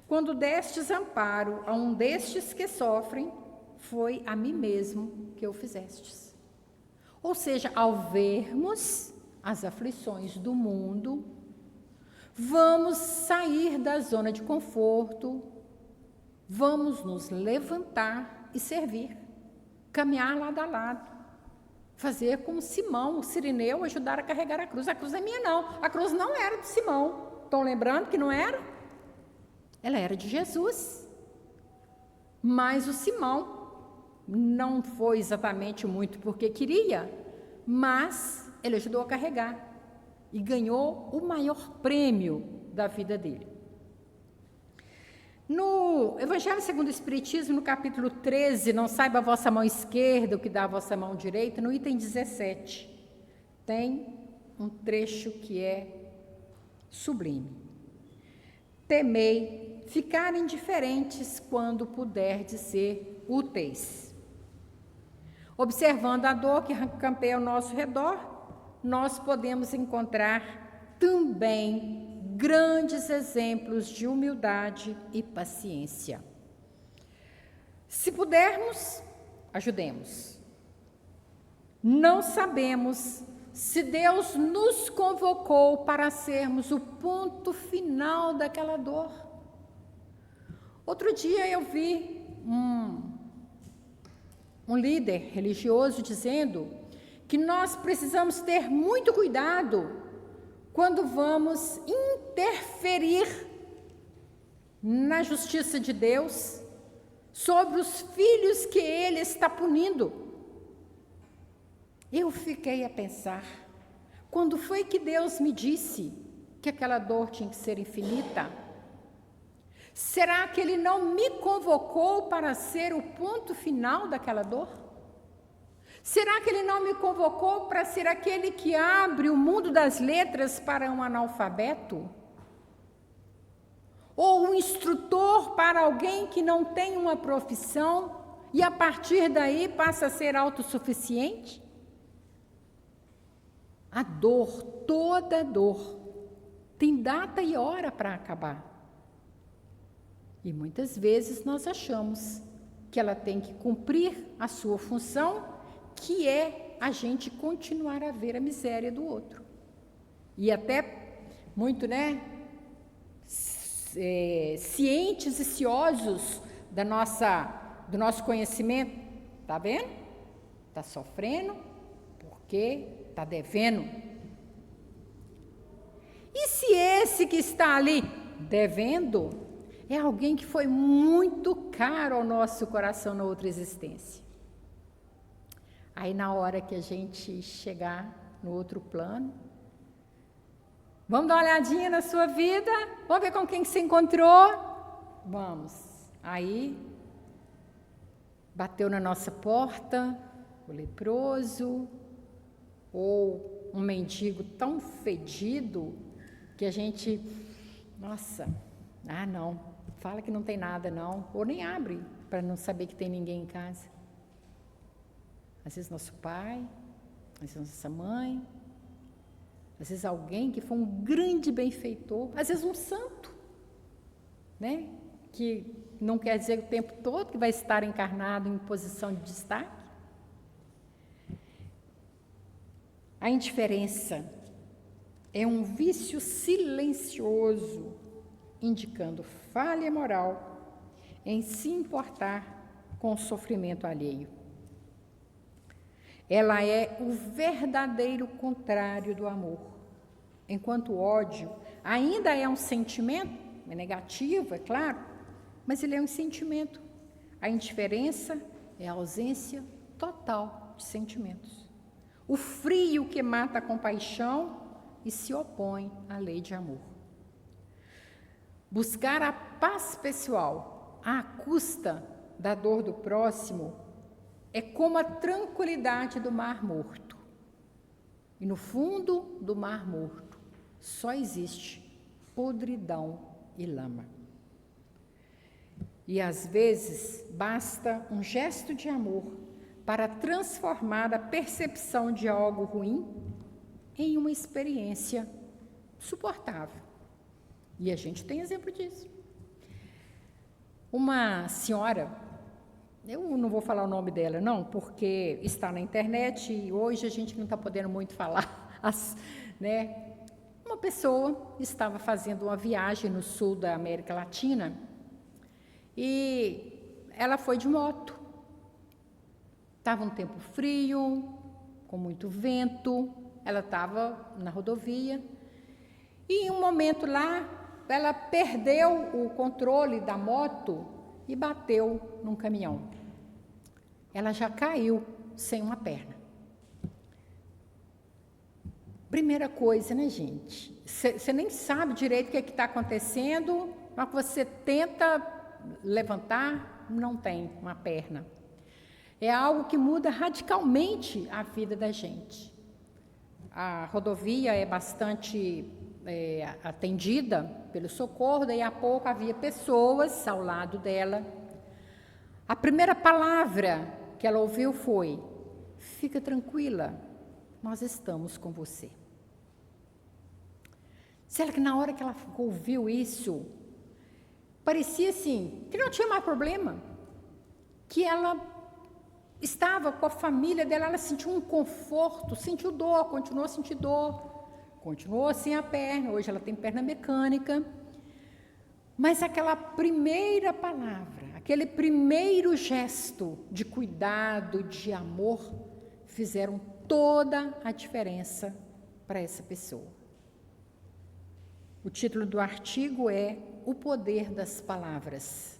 Quando destes amparo a um destes que sofrem, foi a mim mesmo que o fizestes. Ou seja, ao vermos as aflições do mundo, vamos sair da zona de conforto, vamos nos levantar e servir, caminhar lado a lado, fazer como Simão, o Cirineu, ajudar a carregar a cruz. A cruz é minha não, a cruz não era de Simão. Estão lembrando que não era? Ela era de Jesus. Mas o Simão, não foi exatamente muito porque queria, mas ele ajudou a carregar e ganhou o maior prêmio da vida dele. No Evangelho segundo o Espiritismo, no capítulo 13, não saiba a vossa mão esquerda o que dá a vossa mão direita, no item 17, tem um trecho que é sublime. Temei ficar indiferentes quando puderdes ser úteis. Observando a dor que campeia ao nosso redor, nós podemos encontrar também grandes exemplos de humildade e paciência. Se pudermos, ajudemos. Não sabemos se Deus nos convocou para sermos o ponto final daquela dor. Outro dia eu vi um líder religioso dizendo que nós precisamos ter muito cuidado quando vamos interferir na justiça de Deus sobre os filhos que Ele está punindo. Eu fiquei a pensar, quando foi que Deus me disse que aquela dor tinha que ser infinita? Será que Ele não me convocou para ser o ponto final daquela dor? Será que Ele não me convocou para ser aquele que abre o mundo das letras para um analfabeto? Ou um instrutor para alguém que não tem uma profissão e a partir daí passa a ser autossuficiente? A dor, toda dor, tem data e hora para acabar. E muitas vezes nós achamos que ela tem que cumprir a sua função, que é a gente continuar a ver a miséria do outro. E até muito, cientes e ciosos do nosso conhecimento. Tá vendo? Tá sofrendo porque tá devendo. E se esse que está ali devendo é alguém que foi muito caro ao nosso coração na outra existência? Aí na hora que a gente chegar no outro plano, vamos dar uma olhadinha na sua vida, vamos ver com quem você encontrou? Vamos. Aí, bateu na nossa porta o leproso, ou um mendigo tão fedido, que a gente, não, fala que não tem nada não, ou nem abre, para não saber que tem ninguém em casa. Às vezes nosso pai, às vezes nossa mãe, às vezes alguém que foi um grande benfeitor, às vezes um santo, que não quer dizer o tempo todo que vai estar encarnado em posição de destaque. A indiferença é um vício silencioso, indicando falha moral em se importar com o sofrimento alheio. Ela é o verdadeiro contrário do amor. Enquanto o ódio ainda é um sentimento, é negativo, é claro, mas ele é um sentimento. A indiferença é a ausência total de sentimentos. O frio que mata a compaixão e se opõe à lei de amor. Buscar a paz pessoal à custa da dor do próximo é como a tranquilidade do Mar Morto. E no fundo do Mar Morto só existe podridão e lama. E às vezes basta um gesto de amor para transformar a percepção de algo ruim em uma experiência suportável. E a gente tem exemplo disso. Uma senhora, eu não vou falar o nome dela não, porque está na internet e hoje a gente não está podendo muito falar, Uma pessoa estava fazendo uma viagem no sul da América Latina e ela foi de moto. Estava um tempo frio, com muito vento, ela estava na rodovia e em um momento lá ela perdeu o controle da moto e bateu num caminhão. ela já caiu sem uma perna. Primeira coisa, né, gente? Você nem sabe direito o que está acontecendo, mas você tenta levantar, não tem uma perna. É algo que muda radicalmente a vida da gente. A rodovia é bastante atendida pelo socorro, daí a pouco havia pessoas ao lado dela. A primeira palavra que ela ouviu foi: fica tranquila, nós estamos com você. Será que na hora que ela ouviu isso, parecia assim, que não tinha mais problema, que ela estava com a família dela, ela sentiu um conforto, sentiu dor, continuou a sentir dor, continuou sem a perna, hoje ela tem perna mecânica, mas aquela primeira palavra, aquele primeiro gesto de cuidado, de amor, fizeram toda a diferença para essa pessoa. O título do artigo é O Poder das Palavras.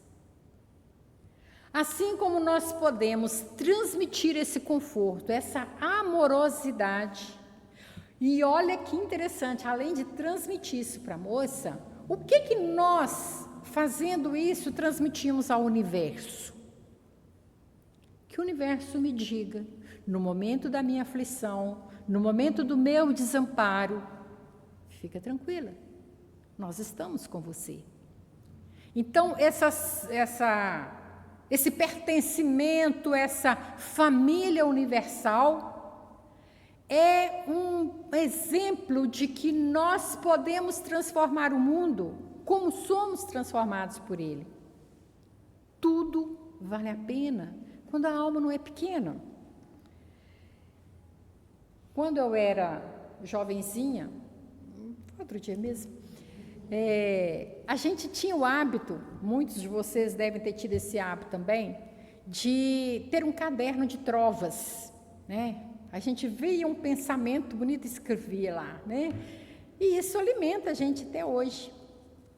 Assim como nós podemos transmitir esse conforto, essa amorosidade, e olha que interessante, além de transmitir isso para a moça, o que nós, fazendo isso, transmitimos ao universo? Que o universo me diga, no momento da minha aflição, no momento do meu desamparo, fica tranquila, nós estamos com você. Então, esse pertencimento, essa família universal, é um exemplo de que nós podemos transformar o mundo como somos transformados por ele. Tudo vale a pena quando a alma não é pequena. Quando eu era jovenzinha, outro dia mesmo, a gente tinha o hábito, muitos de vocês devem ter tido esse hábito também, de ter um caderno de trovas, né? A gente via um pensamento bonito e escrevia lá, né? E isso alimenta a gente até hoje.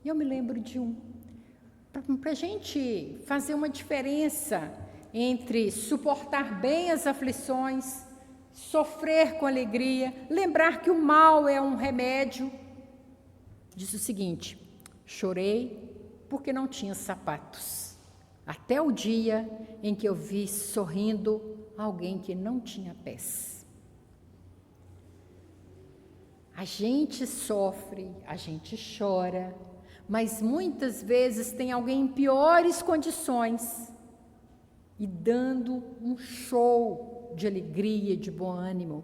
E eu me lembro de para a gente fazer uma diferença entre suportar bem as aflições, sofrer com alegria, lembrar que o mal é um remédio. Diz o seguinte: chorei porque não tinha sapatos, até o dia em que eu vi sorrindo alguém que não tinha pés. A gente sofre, a gente chora, mas muitas vezes tem alguém em piores condições e dando um show de alegria, de bom ânimo.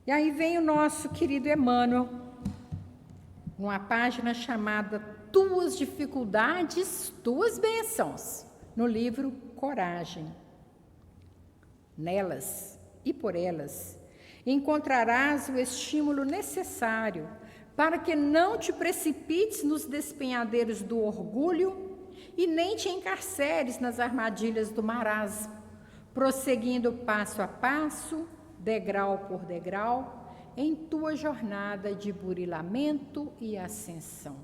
E aí vem o nosso querido Emmanuel, numa página chamada Tuas Dificuldades, Tuas Bênçãos, no livro Coragem. Nelas e por elas encontrarás o estímulo necessário para que não te precipites nos despenhadeiros do orgulho e nem te encarceres nas armadilhas do marasmo, prosseguindo passo a passo, degrau por degrau, em tua jornada de burilamento e ascensão.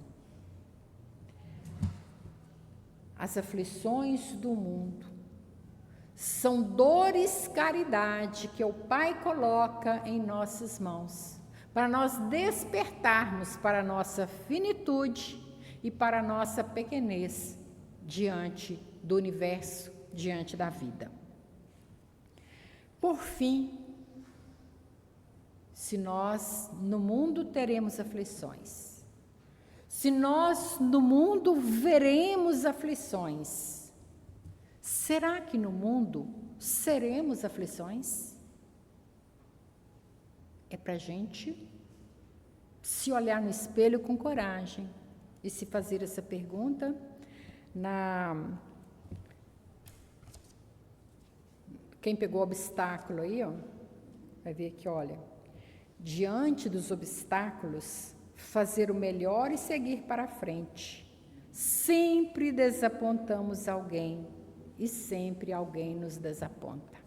As aflições do mundo são dores caridade que o Pai coloca em nossas mãos, para nós despertarmos para a nossa finitude e para a nossa pequenez diante do universo, diante da vida. Por fim, se nós no mundo teremos aflições, se nós no mundo veremos aflições, será que no mundo seremos aflições? É para a gente se olhar no espelho com coragem e se fazer essa pergunta. Quem pegou o obstáculo aí, ó, vai ver que, olha, diante dos obstáculos, fazer o melhor e seguir para a frente. Sempre desapontamos alguém e sempre alguém nos desaponta.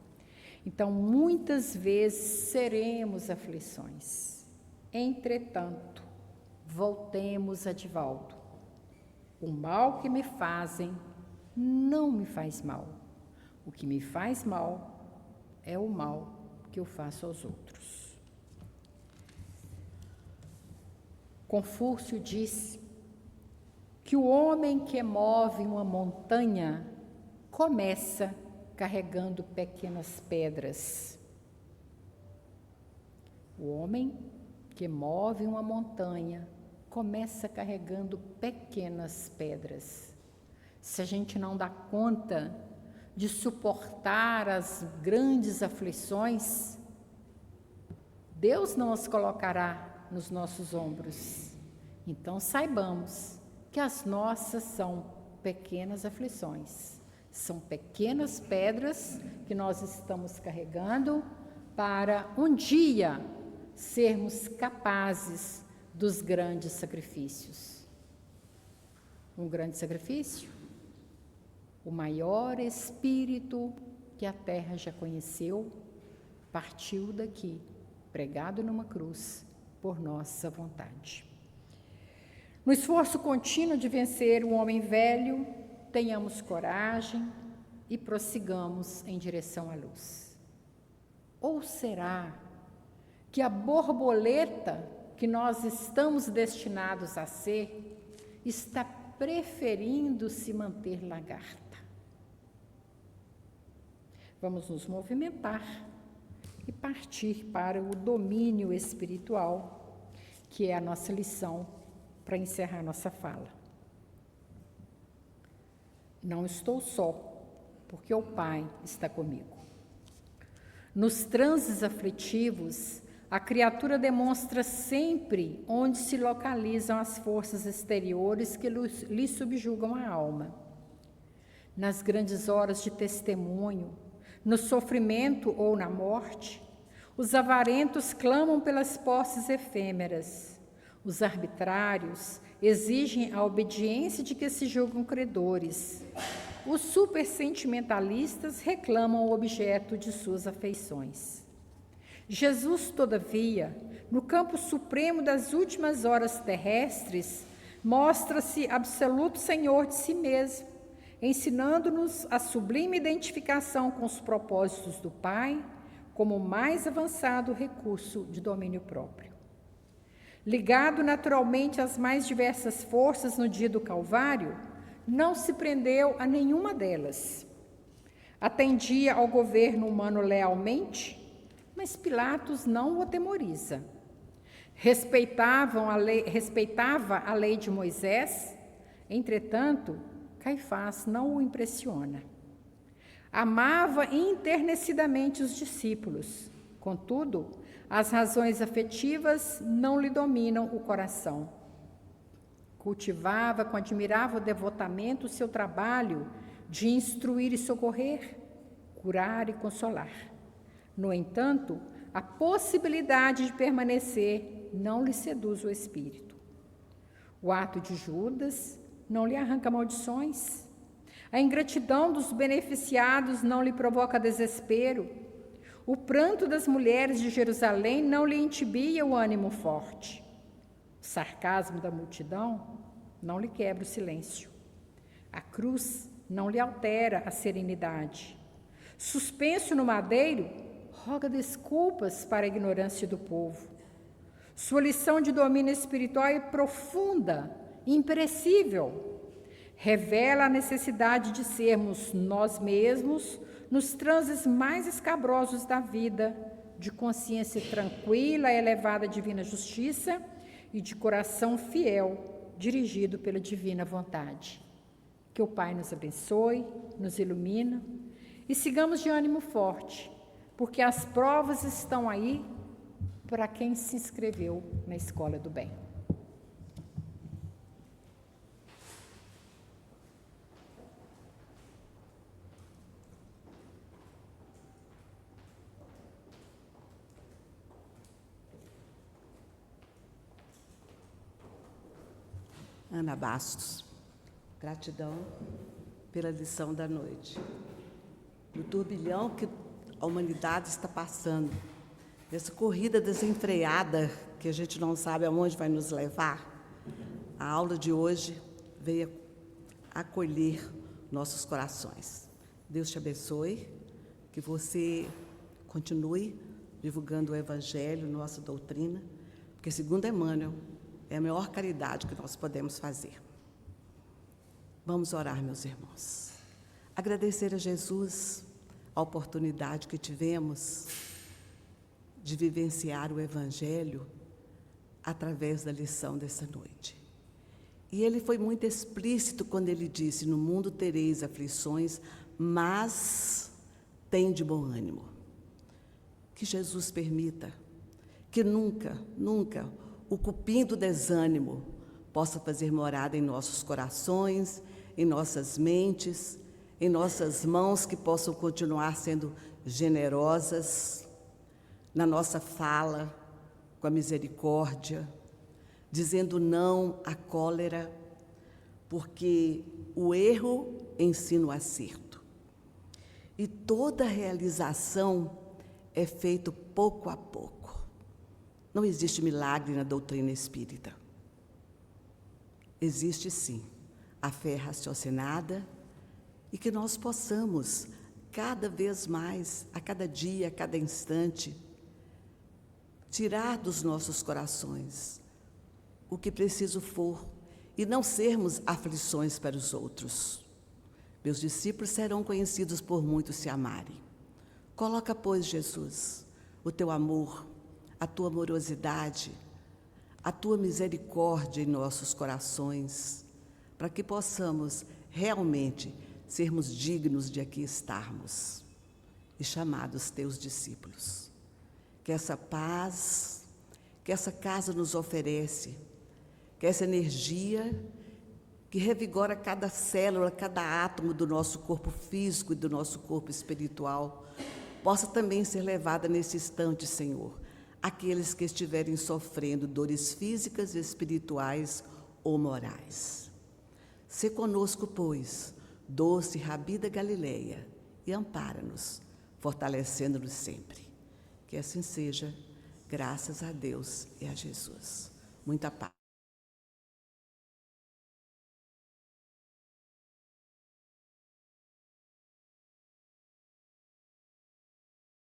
Então, muitas vezes seremos aflições. Entretanto, voltemos a Divaldo. O mal que me fazem não me faz mal. O que me faz mal é o mal que eu faço aos outros. Confúcio disse que o homem que move uma montanha começa carregando pequenas pedras. O homem que move uma montanha começa carregando pequenas pedras. Se a gente não dá conta de suportar as grandes aflições, Deus não as colocará nos nossos ombros. Então saibamos que as nossas são pequenas aflições, são pequenas pedras que nós estamos carregando para um dia sermos capazes dos grandes sacrifícios. Um grande sacrifício? O maior espírito que a terra já conheceu partiu daqui, pregado numa cruz, por nossa vontade. No esforço contínuo de vencer o homem velho, tenhamos coragem e prossigamos em direção à luz. Ou será que a borboleta que nós estamos destinados a ser está preferindo se manter lagarta? Vamos nos movimentar e partir para o domínio espiritual, que é a nossa lição para encerrar nossa fala. Não estou só, porque o Pai está comigo. Nos transes aflitivos, a criatura demonstra sempre onde se localizam as forças exteriores que lhe subjugam a alma. Nas grandes horas de testemunho, no sofrimento ou na morte, os avarentos clamam pelas posses efêmeras. Os arbitrários exigem a obediência de que se julgam credores. Os supersentimentalistas reclamam o objeto de suas afeições. Jesus, todavia, no campo supremo das últimas horas terrestres, mostra-se absoluto senhor de si mesmo, ensinando-nos a sublime identificação com os propósitos do Pai, como o mais avançado recurso de domínio próprio. Ligado naturalmente às mais diversas forças no dia do Calvário, não se prendeu a nenhuma delas. Atendia ao governo humano lealmente, mas Pilatos não o atemoriza. Respeitava a lei de Moisés, entretanto, Caifás não o impressiona. Amava enternecidamente os discípulos, contudo, as razões afetivas não lhe dominam o coração. Cultivava com admirável devotamento o seu trabalho de instruir e socorrer, curar e consolar. No entanto, a possibilidade de permanecer não lhe seduz o espírito. O ato de Judas não lhe arranca maldições. A ingratidão dos beneficiados não lhe provoca desespero. O pranto das mulheres de Jerusalém não lhe entibia o ânimo forte. O sarcasmo da multidão não lhe quebra o silêncio. A cruz não lhe altera a serenidade. Suspenso no madeiro, roga desculpas para a ignorância do povo. Sua lição de domínio espiritual é profunda, imperecível. Revela a necessidade de sermos nós mesmos nos transes mais escabrosos da vida, de consciência tranquila, elevada à divina justiça e de coração fiel, dirigido pela divina vontade. Que o Pai nos abençoe, nos ilumine e sigamos de ânimo forte, porque as provas estão aí para quem se inscreveu na Escola do Bem. Ana Bastos, gratidão pela lição da noite. No turbilhão que a humanidade está passando, nessa corrida desenfreada que a gente não sabe aonde vai nos levar, a aula de hoje veio acolher nossos corações. Deus te abençoe, que você continue divulgando o Evangelho, nossa doutrina, porque, segundo Emmanuel, é a maior caridade que nós podemos fazer. Vamos orar, meus irmãos. Agradecer a Jesus a oportunidade que tivemos de vivenciar o Evangelho através da lição dessa noite. E ele foi muito explícito quando ele disse: no mundo tereis aflições, mas tende bom ânimo. Que Jesus permita que nunca, nunca o cupim do desânimo possa fazer morada em nossos corações, em nossas mentes, em nossas mãos, que possam continuar sendo generosas na nossa fala, com a misericórdia, dizendo não à cólera, porque o erro ensina o acerto. E toda realização é feita pouco a pouco. Não existe milagre na doutrina espírita. Existe sim a fé raciocinada, e que nós possamos cada vez mais, a cada dia, a cada instante, tirar dos nossos corações o que preciso for e não sermos aflições para os outros. Meus discípulos serão conhecidos por muitos se amarem. Coloca, pois, Jesus, o teu amor, a tua amorosidade, a tua misericórdia em nossos corações, para que possamos realmente sermos dignos de aqui estarmos e chamados teus discípulos. Que essa paz, que essa casa nos oferece, que essa energia que revigora cada célula, cada átomo do nosso corpo físico e do nosso corpo espiritual, possa também ser levada nesse instante, Senhor, àqueles que estiverem sofrendo dores físicas, espirituais ou morais. Sê conosco, pois, doce Rabi da Galileia, e ampara-nos, fortalecendo-nos sempre. Que assim seja, graças a Deus e a Jesus. Muita paz.